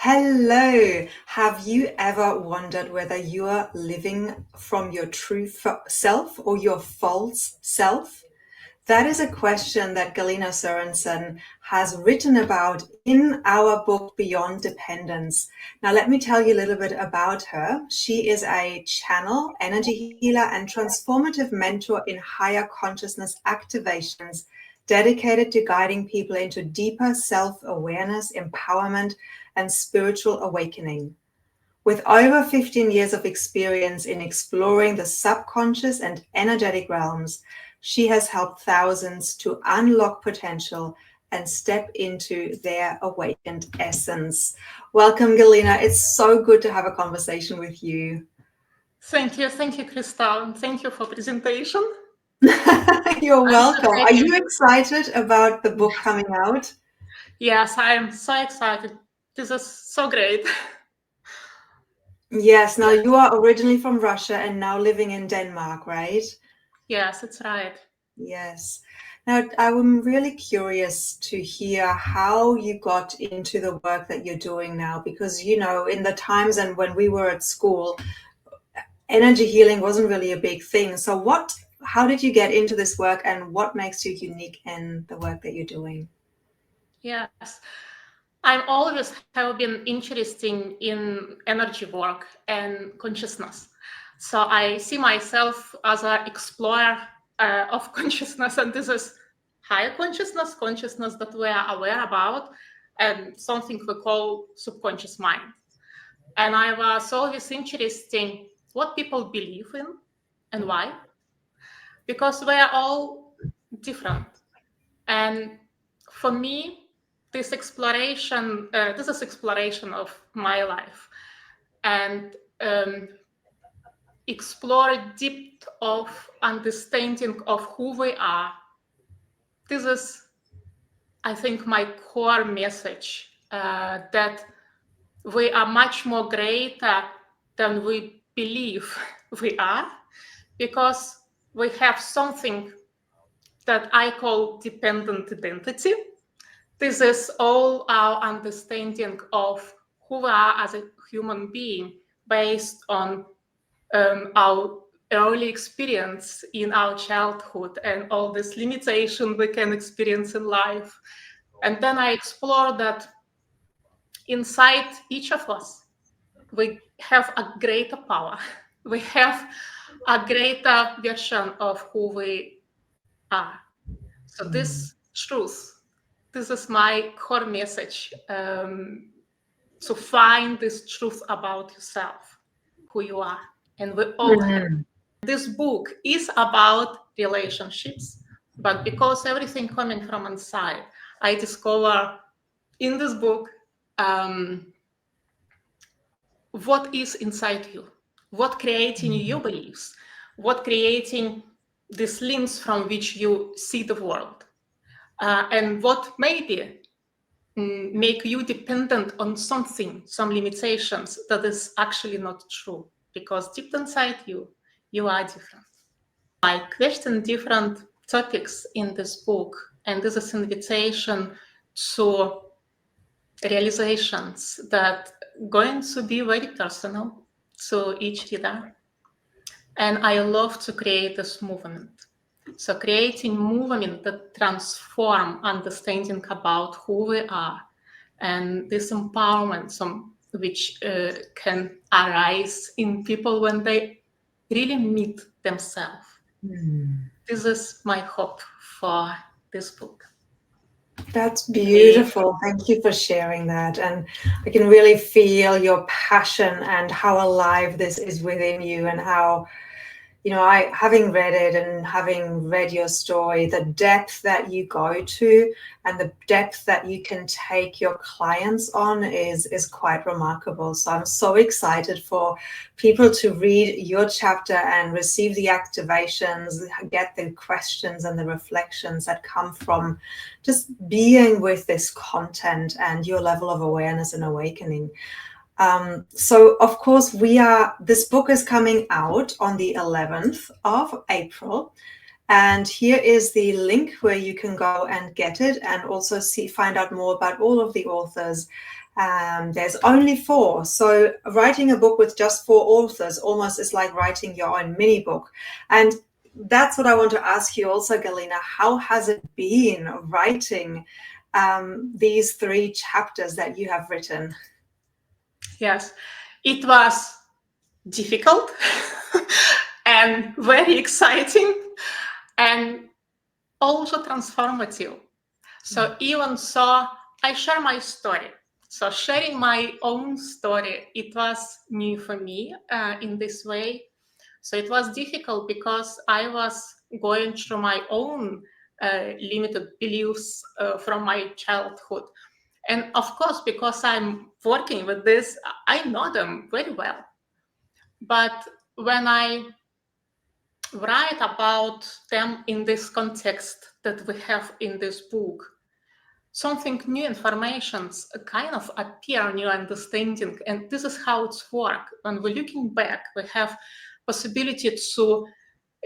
Hello. Have you ever wondered whether you are living from your true self or your false self? That is a question that Galina Sorensen has written about in our book, Beyond Dependence. Now, let me tell you a little bit about her. She is a channel, energy healer, and transformative mentor in higher consciousness activations, dedicated to guiding people into deeper self-awareness, empowerment, and spiritual awakening. With over 15 years of experience in exploring the subconscious and energetic realms, she has helped thousands to unlock potential and step into their awakened essence. Welcome, Galina. It's so good to have a conversation with you. Thank you, Krista, and thank you for presentation. You're welcome. So Are you excited about the book coming out? Yes, I am so excited. This is so great. Yes. Now, you are originally from Russia and now living in Denmark, right? Yes, it's right. Yes. Now, I'm really curious to hear how you got into the work that you're doing now, because, in the times and when we were at school, energy healing wasn't really a big thing. So how did you get into this work, and what makes you unique in the work that you're doing? Yes. I always have been interested in energy work and consciousness. So I see myself as an explorer of consciousness, and this is higher consciousness that we are aware about, and something we call subconscious mind. And I was always interested in what people believe in and why, because we are all different. And for me, this is exploration of my life, and explore depth of understanding of who we are. This is, I think, my core message, that we are much more greater than we believe we are, because we have something that I call dependent identity. This is all our understanding of who we are as a human being based on our early experience in our childhood and all this limitation we can experience in life. And then I explore that inside each of us, we have a greater power. We have a greater version of who we are. So this truth, this is my core message, to find this truth about yourself, who you are, and we all have. This book is about relationships, but because everything coming from inside, I discover in this book what is inside you, what creating your beliefs, what creating this lens from which you see the world, and what maybe make you dependent on something, some limitations that is actually not true, because deep inside you, you are different. I question different topics in this book, and this is an invitation to realizations that going to be very personal to each reader. And I love to create this movement. So creating movement that transform understanding about who we are, and this empowerment which can arise in people when they really meet themselves. This is my hope for this book. That's beautiful. Thank you for sharing that. And I can really feel your passion and how alive this is within you, and how, having read it and having read your story, the depth that you go to and the depth that you can take your clients on is quite remarkable. So I'm so excited for people to read your chapter and receive the activations, get the questions and the reflections that come from just being with this content and your level of awareness and awakening. So of course this book is coming out on the 11th of April, And here is the link where you can go and get it, and also find out more about all of the authors. There's only 4. So writing a book with just 4 authors almost is like writing your own mini book. And that's what I want to ask you also, Galina. How has it been writing these 3 chapters that you have written? Yes, it was difficult and very exciting and also transformative. So even so, I share my story. So sharing my own story, it was new for me in this way. So it was difficult because I was going through my own limited beliefs from my childhood. And of course, because I'm working with this, I know them very well. But when I write about them in this context that we have in this book, something new informations kind of appear, new understanding, and this is how it's work. When we're looking back, we have possibility to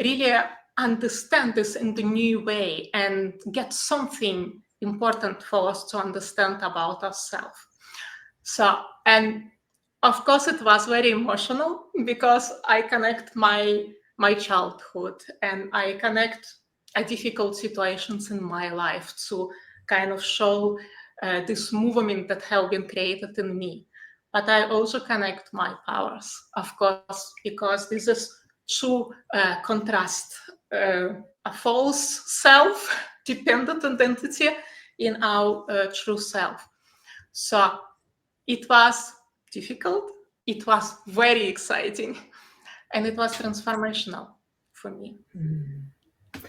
really understand this in the new way and get something important for us to understand about ourselves. So, and of course, it was very emotional because I connect my childhood and I connect difficult situations in my life to kind of show this movement that have been created in me. But I also connect my powers, of course, because this is true contrast, a false self, dependent identity in our true self. So it was difficult, it was very exciting, and it was transformational for me.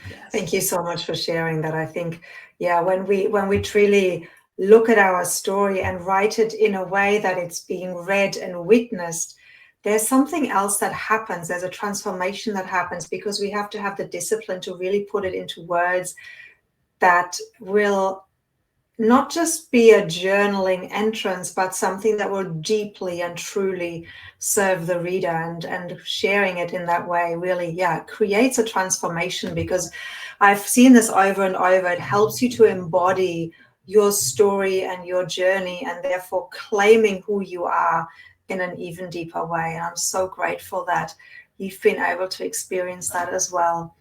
Yes. Thank you so much for sharing that. I think, yeah, when we truly look at our story and write it in a way that it's being read and witnessed, there's something else that happens. There's a transformation that happens because we have to have the discipline to really put it into words that will not just be a journaling entrance, but something that will deeply and truly serve the reader, and sharing it in that way really, yeah, creates a transformation, because I've seen this over and over. It helps you to embody your story and your journey, and therefore claiming who you are in an even deeper way. And I'm so grateful that you've been able to experience that as well.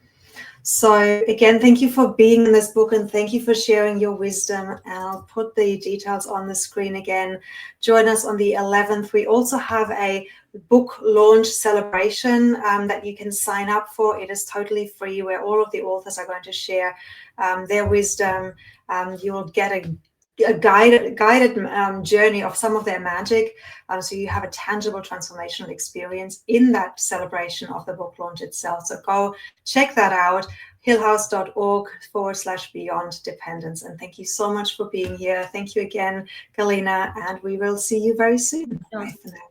So again, thank you for being in this book, and thank you for sharing your wisdom. And I'll put the details on the screen again. Join us on the 11th. We also have a book launch celebration that you can sign up for. It is totally free, where all of the authors are going to share their wisdom. You'll get a guided journey of some of their magic, so you have a tangible transformational experience in that celebration of the book launch itself. So go check that out, hillhouse.org/beyond dependence. And thank you so much for being here. Thank you again, Galina, and we will see you very soon. Bye for now.